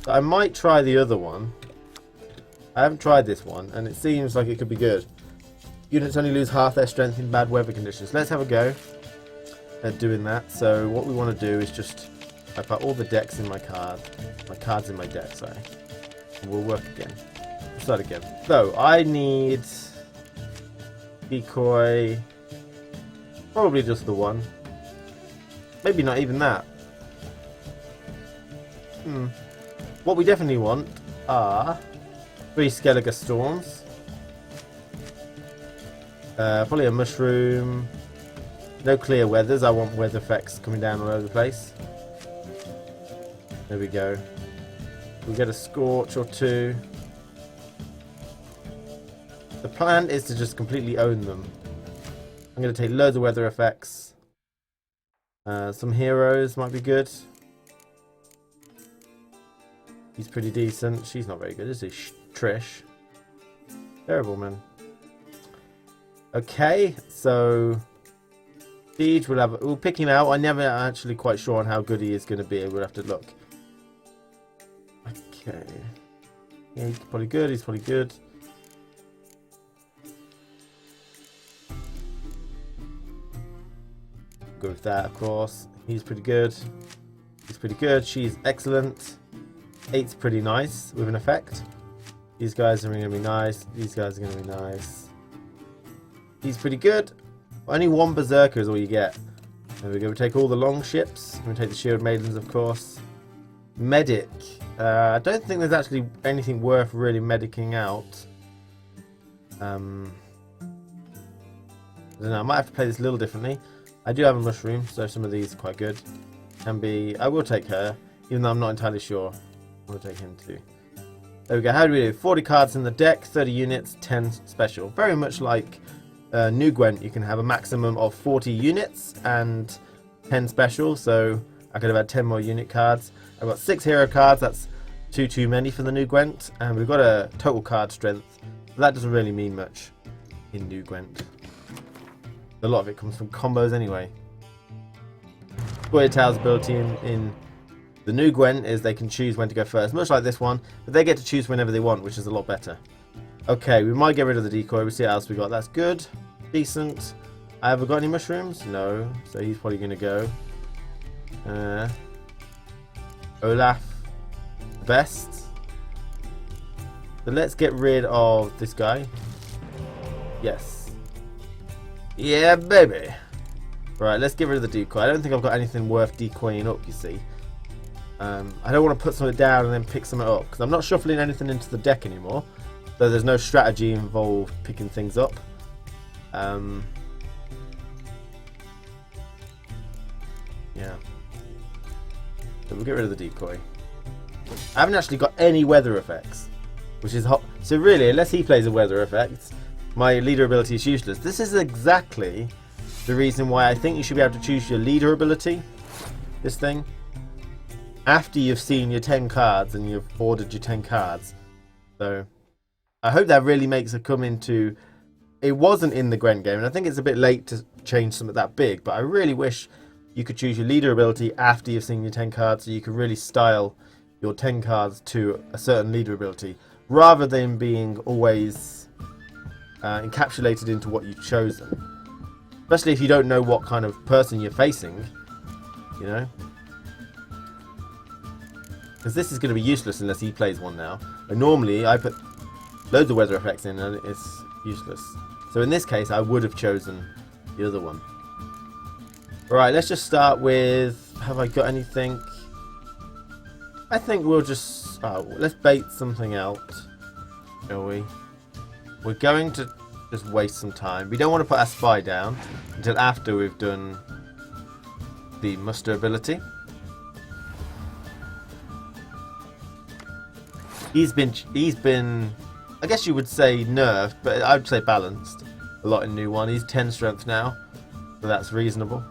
So I might try the other one. I haven't tried this one, and it seems like it could be good. Units only lose half their strength in bad weather conditions. Let's have a go at doing that. So what we want to do is just I put all the decks in my cards in my deck, sorry. And we'll work again. Let's start again. So I need decoy, probably just the one. Maybe not even that. What we definitely want are 3 Skellige storms. Probably a mushroom. No clear weathers. I want weather effects coming down all over the place. There we go. We'll get a scorch or 2. The plan is to just completely own them. I'm going to take loads of weather effects. Some heroes might be good. He's pretty decent. She's not very good, is she? Trish. Terrible, man. Okay, so Siege we'll pick him out. I'm never actually quite sure on how good he is going to be. We'll have to look. Okay. Yeah, he's probably good. He's probably good. Go with that, of course. He's pretty good. He's pretty good. She's excellent. 8's pretty nice with an effect. These guys are going to be nice. These guys are going to be nice. He's pretty good. Only 1 berserker is all you get. There we go. We take all the long ships. We take the shield maidens, of course. Medic. I don't think there's actually anything worth really medicing out. I don't know. I might have to play this a little differently. I do have a mushroom, so some of these are quite good. Can be. I will take her, even though I'm not entirely sure. I will take him too. There we go. How do we do? 40 cards in the deck, 30 units, 10 special. Very much like New Gwent, you can have a maximum of 40 units and 10 special. So I could have had 10 more unit cards. I've got 6 hero cards. That's 2 too many for the New Gwent. And we've got a total card strength. So that doesn't really mean much in New Gwent. A lot of it comes from combos anyway. Scoia'Tael's ability in the New Gwent is they can choose when to go first, much like this one, but they get to choose whenever they want, which is a lot better. Okay, we might get rid of the decoy. We'll see what else we got. That's good. Decent. I haven't got any mushrooms? No. So he's probably going to go. Olaf. Best. So let's get rid of this guy. Yes. Yeah, baby. Right, let's get rid of the decoy. I don't think I've got anything worth decoying up, you see. I don't want to put something down and then pick something up, because I'm not shuffling anything into the deck anymore. So there's no strategy involved picking things up. Yeah. So we'll get rid of the decoy. I haven't actually got any weather effects, which is hot. So really, unless he plays a weather effect, my leader ability is useless. This is exactly the reason why I think you should be able to choose your leader ability, this thing, after you've seen your 10 cards and you've ordered your 10 cards. So I hope that really makes a come into. It wasn't in the Gwent game, and I think it's a bit late to change something that big, but I really wish you could choose your leader ability after you've seen your 10 cards, so you could really style your 10 cards to a certain leader ability, rather than being always encapsulated into what you've chosen. Especially if you don't know what kind of person you're facing, you know? Because this is going to be useless unless he plays one now. And normally I put loads of weather effects in and it's useless. So in this case I would have chosen the other one. Right, let's just start with, have I got anything? I think we'll just, let's bait something out, shall we? We're going to just waste some time. We don't want to put our spy down until after we've done the muster ability. He's been, I guess you would say nerfed, but I would say balanced a lot in New 1. He's 10 strength now, so that's reasonable.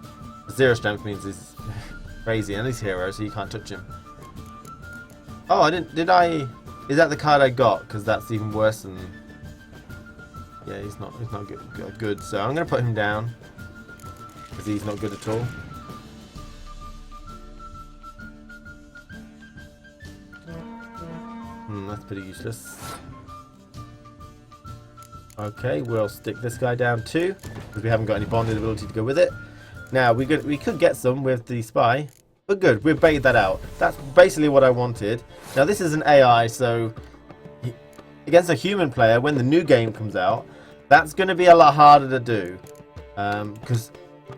0 strength means he's crazy, and he's hero, so you can't touch him. Oh, is that the card I got? Because that's even worse than, yeah, he's not good. So I'm going to put him down, because he's not good at all. pretty useless. Okay, we'll stick this guy down too, because we haven't got any bonded ability to go with it. Now, we could get some with the spy, but good, we've baited that out. That's basically what I wanted. Now, this is an AI, so against a human player, when the new game comes out, that's going to be a lot harder to do. Because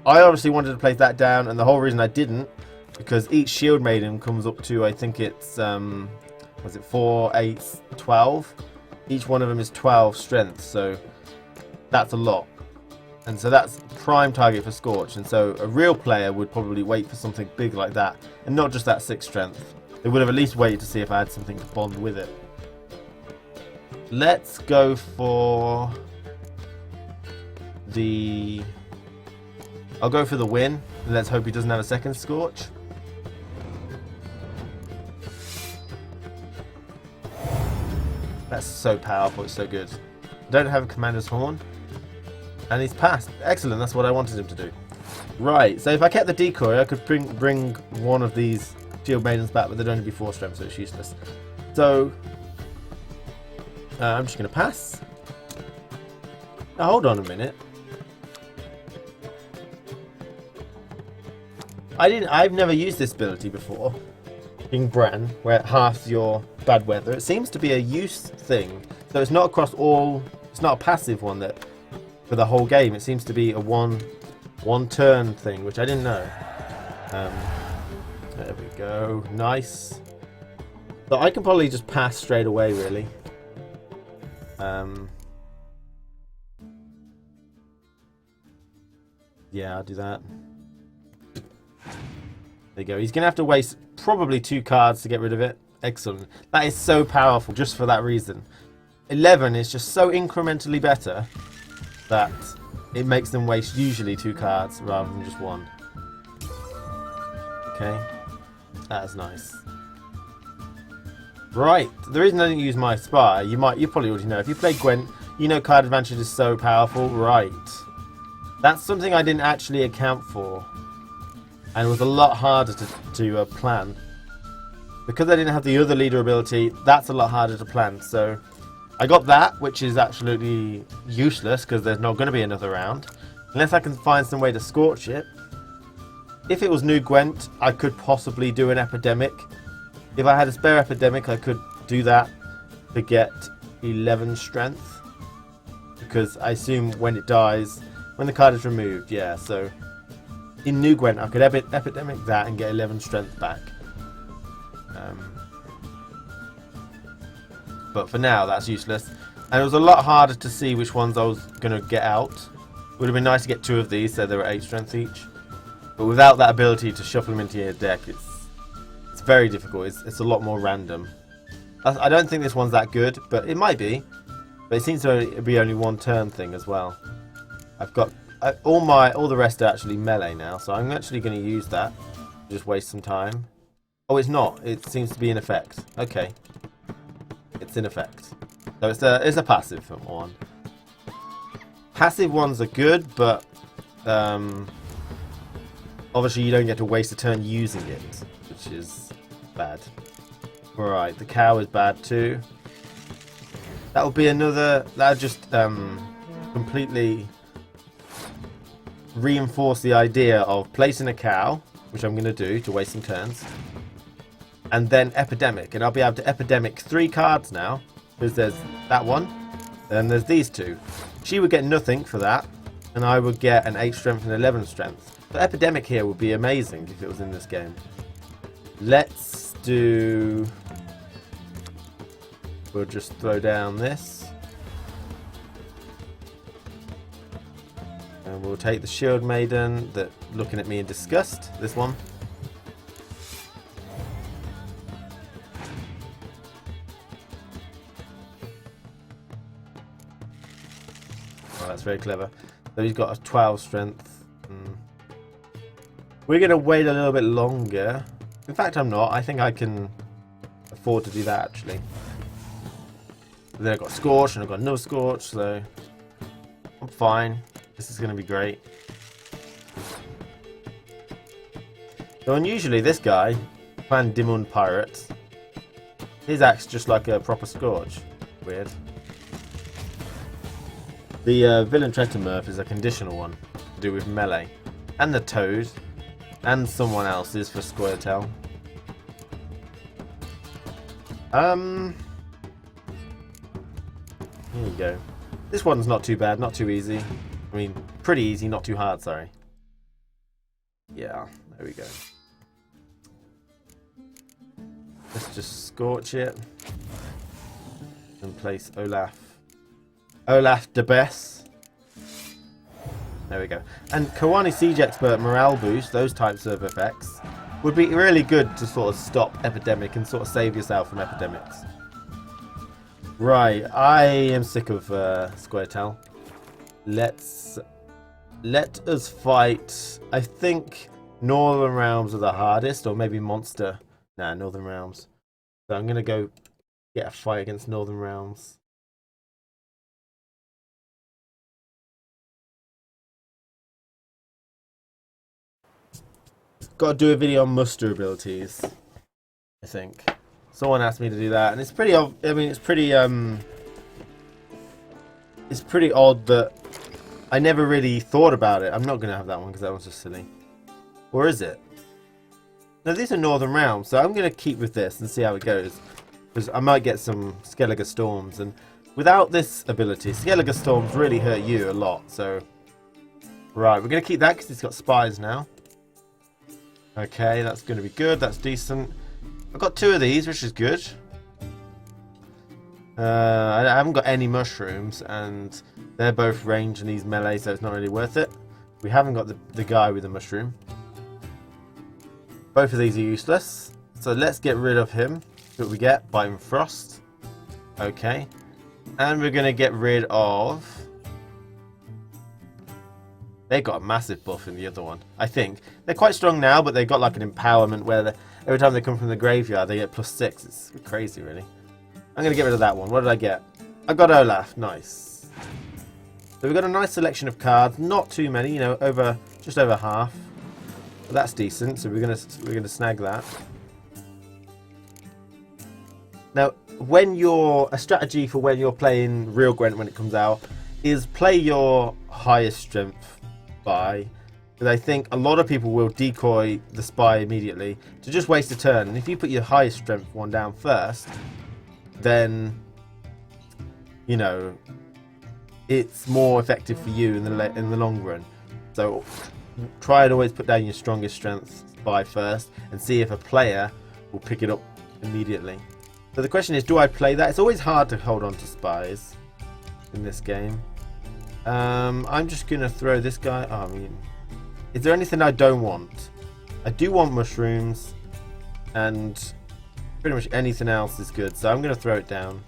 I obviously wanted to place that down, and the whole reason I didn't, because each shield maiden comes up to, I think it's, was it 4, 8, 12? Each one of them is 12 strength, so that's a lot. And so that's prime target for Scorch, and so a real player would probably wait for something big like that, and not just that 6 strength. They would have at least waited to see if I had something to bond with it. Let's go for the... I'll go for the win, and let's hope he doesn't have a second Scorch. That's so powerful, it's so good. I don't have a Commander's Horn. And he's passed. Excellent, that's what I wanted him to do. Right, so if I kept the decoy, I could bring one of these Shield Maidens back, but they'd only be 4 strength, so it's useless. So, I'm just going to pass. Now, hold on a minute. I've never used this ability before. In Bran, where it halves your bad weather. It seems to be a use thing. So it's not across all, it's not a passive one that for the whole game. It seems to be a one turn thing, which I didn't know. There we go. Nice. So I can probably just pass straight away, really. Yeah, I'll do that. There you go. He's going to have to waste probably 2 cards to get rid of it. Excellent. That is so powerful just for that reason. 11 is just so incrementally better that it makes them waste usually 2 cards rather than just 1. Okay. That is nice. Right. The reason I didn't use my spy, you probably already know. If you play Gwent, you know card advantage is so powerful. Right. That's something I didn't actually account for. And it was a lot harder to plan. Because I didn't have the other leader ability, that's a lot harder to plan. So I got that, which is absolutely useless because there's not going to be another round. Unless I can find some way to scorch it. If it was new Gwent, I could possibly do an epidemic. If I had a spare epidemic, I could do that to get 11 strength. Because I assume when it dies, when the card is removed, yeah, so... In New Gwent, I could epidemic that and get 11 strength back. But for now, that's useless. And it was a lot harder to see which ones I was going to get out. Would have been nice to get 2 of these, so they were 8 strength each. But without that ability to shuffle them into your deck, it's very difficult. It's a lot more random. I don't think this one's that good, but it might be. But it seems to be only 1 turn thing as well. I've got... all the rest are actually melee now, so I'm actually going to use that. Just waste some time. Oh, it's not. It seems to be in effect. Okay. It's in effect. So it's a passive one. Passive ones are good, but obviously you don't get to waste a turn using it, which is bad. Alright, the cow is bad too. That will be another... That would just completely... reinforce the idea of placing a cow, which I'm going to do to waste some turns, and then epidemic, and I'll be able to epidemic 3 cards now, because there's that one, and there's these 2. She would get nothing for that, and I would get an 8 strength and 11 strength. The epidemic here would be amazing if it was in this game. Let's do... We'll just throw down this. And we'll take the Shield Maiden that looking at me in disgust. This one. Oh, that's very clever. So he's got a 12 strength. We're going to wait a little bit longer. In fact, I'm not. I think I can afford to do that, actually. But then I've got Scorch and I've got no Scorch, so I'm fine. This is going to be great. So unusually, this guy, Clan Dimund Pirates, His act's just like a proper Scourge. Weird. The Villain Tretamurf is a conditional one to do with melee. And the Toad. And someone else is for Scoia'Tael. Here you go. This one's not too bad, not too easy. I mean, pretty easy, not too hard, sorry. Yeah, there we go. Let's just scorch it. And place Olaf. Olaf de Bess. There we go. And Kawani Siege Expert morale boost, those types of effects, would be really good to sort of stop epidemic and sort of save yourself from epidemics. Right, I am sick of Scoia'Tael. Let us fight. I think Northern Realms are the hardest, or maybe Monster. Nah, Northern Realms. So I'm gonna go get a fight against Northern Realms. Got to do a video on muster abilities, I think. Someone asked me to do that, and it's pretty. I mean, it's pretty odd that I never really thought about it. I'm not gonna have that one because that one's just silly. Or is it? No, these are Northern Realms, so I'm gonna keep with this and see how it goes. Because I might get some Skellige Storms, and without this ability, Skellige Storms really hurt you a lot. So, right, we're gonna keep that because he's got spies now. Okay, that's gonna be good. That's decent. I've got 2 of these, which is good. I haven't got any mushrooms, and they're both range and he's melee, so it's not really worth it. We haven't got the guy with the mushroom. Both of these are useless, so let's get rid of him. See what we get. Biting Frost. Okay. And we're going to get rid of... They got a massive buff in the other one, I think. They're quite strong now, but they've got like an empowerment where every time they come from the graveyard, they get +6. It's crazy, really. I'm going to get rid of that one. What did I get? I got Olaf. Nice. So we've got a nice selection of cards. Not too many, you know, just over half. But that's decent. So we're gonna snag that. Now, a strategy for when you're playing real Gwent when it comes out is play your highest strength spy. Because I think a lot of people will decoy the spy immediately to just waste a turn. And if you put your highest strength one down first, then, you know, it's more effective for you in the long run. So try and always put down your strongest strength spy first and see if a player will pick it up immediately. So the question is, do I play that? It's always hard to hold on to spies in this game. I'm just going to throw this guy. Oh, I mean, is there anything I don't want? I do want mushrooms, and pretty much anything else is good. So I'm going to throw it down.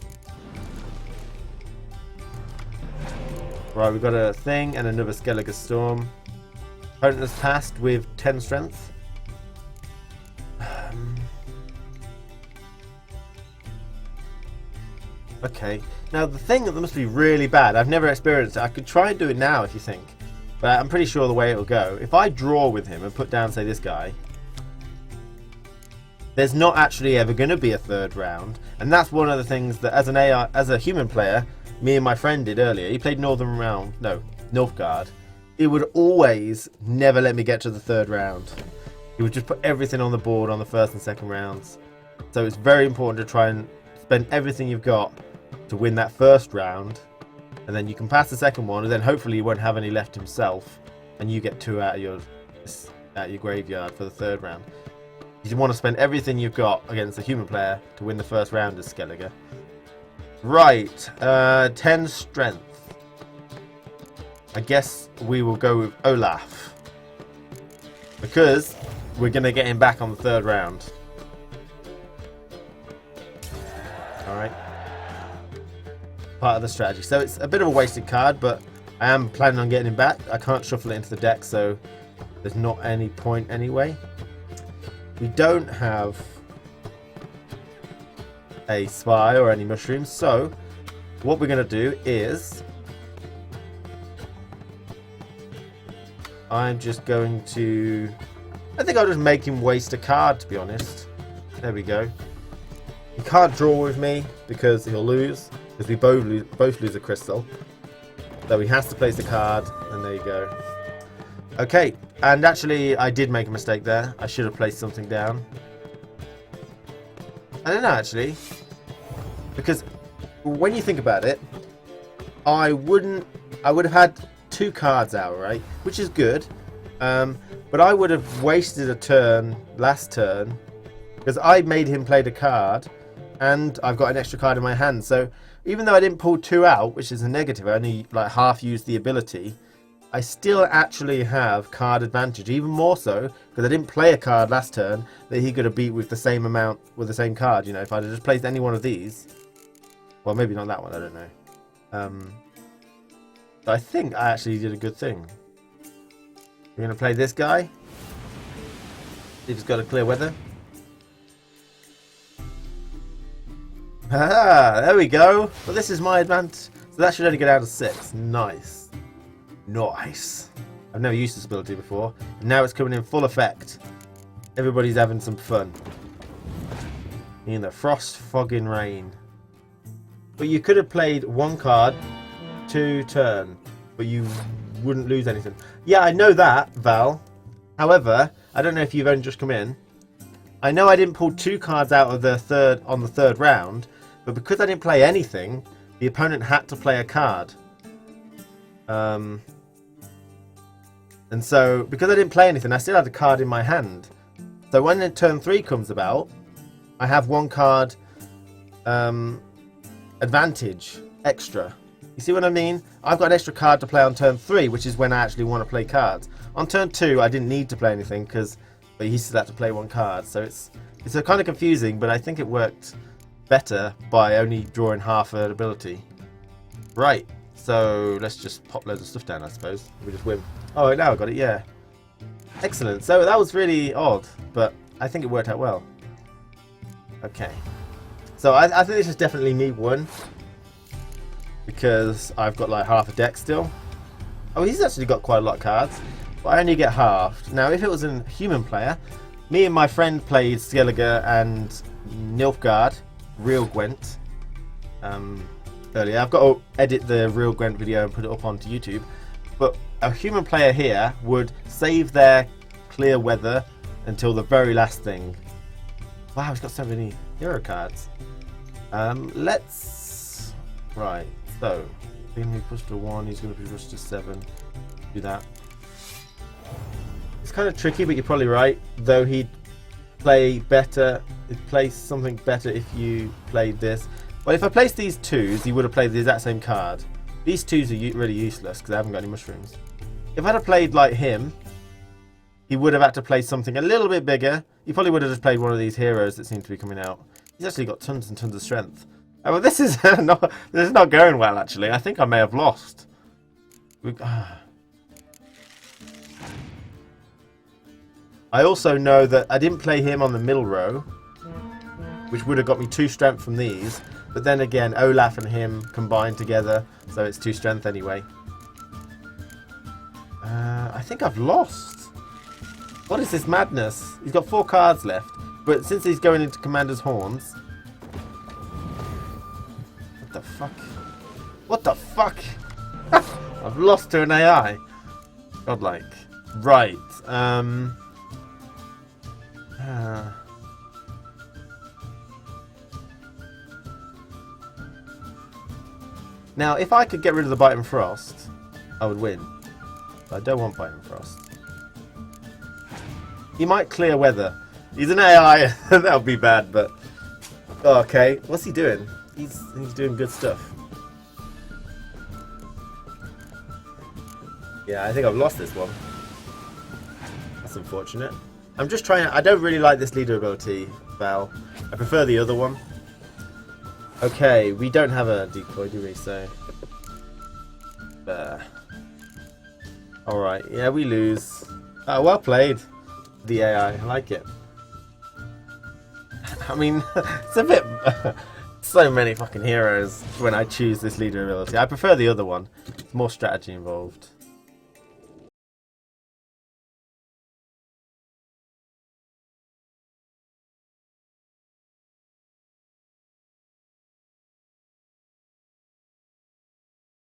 Right, we've got a thing and another Skellige Storm. Opponent has passed with 10 strength. Okay, now the thing that must be really bad, I've never experienced it. I could try and do it now if you think, but I'm pretty sure the way it'll go, if I draw with him and put down, say, this guy, there's not actually ever going to be a third round, and that's one of the things that as a human player, me and my friend did earlier. He played Nilfgaard. He would always never let me get to the third round. He would just put everything on the board on the first and second rounds. So it's very important to try and spend everything you've got to win that first round, and then you can pass the second one, and then hopefully you won't have any left himself, and you get 2 out of your graveyard for the third round. You want to spend everything you've got against a human player to win the first round as Skellige. Right, 10 strength. I guess we will go with Olaf, because we're going to get him back on the third round. Alright. Part of the strategy. So it's a bit of a wasted card, but I am planning on getting him back. I can't shuffle it into the deck, so there's not any point anyway. We don't have a spy or any mushrooms, so what we're going to do is I'm just going to... I think I'll just make him waste a card, to be honest. There we go. He can't draw with me because he'll lose. Because we both lose a crystal. So he has to place a card, and there you go. Okay, and actually I did make a mistake there. I should have placed something down. I don't know actually. Because when you think about it, I would have had 2 cards out, right? Which is good. But I would have wasted a turn last turn because I made him play the card and I've got an extra card in my hand. So even though I didn't pull 2 out, which is a negative, I only like half used the ability, I still actually have card advantage, even more so because I didn't play a card last turn that he could have beat with the same amount, with the same card. You know, if I'd have just placed any one of these, well, maybe not that one, I don't know. But I think I actually did a good thing. We're going to play this guy. See if he's got a clear weather. Ah, there we go. Well, this is my advantage. So that should only get out of 6. Nice. Nice. I've never used this ability before. And now it's coming in full effect. Everybody's having some fun. In the frost, fog, and rain. But you could have played 1 card, 2 turn, but you wouldn't lose anything. Yeah, I know that, Val. However, I don't know if you've only just come in. I know I didn't pull 2 cards out of the third round, but because I didn't play anything, the opponent had to play a card. And so, because I didn't play anything, I still had a card in my hand. So when turn 3 comes about, I have 1 card advantage extra. You see what I mean? I've got an extra card to play on turn 3, which is when I actually want to play cards. On turn 2, I didn't need to play anything because he still had to play 1 card. So it's a kind of confusing, but I think it worked better by only drawing half an ability. Right. So let's just pop loads of stuff down, I suppose. We just win. Oh, now I got it, yeah. Excellent. So that was really odd, but I think it worked out well. Okay. So I think this is definitely me won. Because I've got like half a deck still. Oh, he's actually got quite a lot of cards. But I only get halved. Now, if it was a human player, me and my friend played Skellige and Nilfgaard, real Gwent. Earlier. I've got to edit the real Gwent video and put it up onto YouTube. But a human player here would save their clear weather until the very last thing. Wow, he's got so many hero cards. Let's... Right, so... He's going to be pushed to 1, he's going to be pushed to 7. Do that. It's kind of tricky, but you're probably right. Though he'd play better... He'd play something better if you played this. Well, if I placed these 2s, he would have played the exact same card. These 2s are really useless because I haven't got any mushrooms. If I'd have played like him, he would have had to play something a little bit bigger. He probably would have just played one of these heroes that seem to be coming out. He's actually got tons and tons of strength. Oh, well, this is not going well, actually. I think I may have lost. I also know that I didn't play him on the middle row, which would have got me 2 strength from these. But then again, Olaf and him combined together, so it's 2 strength anyway. I think I've lost. What is this madness? He's got 4 cards left, but since he's going into Commander's Horns... What the fuck? What the fuck? I've lost to an AI. Godlike. Right. Now, if I could get rid of the Bite and Frost, I would win. But I don't want Bite and Frost. He might clear weather. He's an AI. That would be bad, but... Oh, okay. What's he doing? He's doing good stuff. Yeah, I think I've lost this one. That's unfortunate. I'm just trying... I don't really like this leader ability, Val. I prefer the other one. Okay, we don't have a decoy, do we? So, alright, yeah, we lose. Well played, the AI. I like it. I mean, it's a bit... so many fucking heroes when I choose this leader ability. I prefer the other one. There's more strategy involved.